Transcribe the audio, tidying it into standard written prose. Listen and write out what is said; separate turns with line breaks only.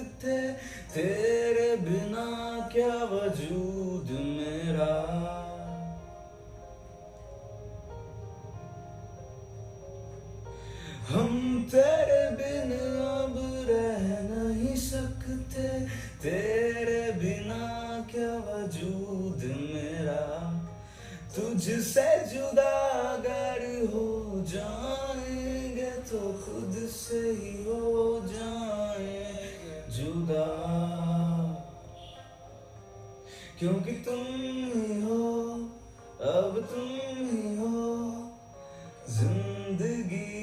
सकते, तेरे बिना क्या वजूद मेरा। हम तेरे बिन अब रह नहीं सकते, तेरे बिना क्या वजूद मेरा। तुझसे जुदा अगर हो जाएंगे तो खुद से ही हो जाएंगे जुदा, क्योंकि तुम ही हो, अब तुम ही हो जिंदगी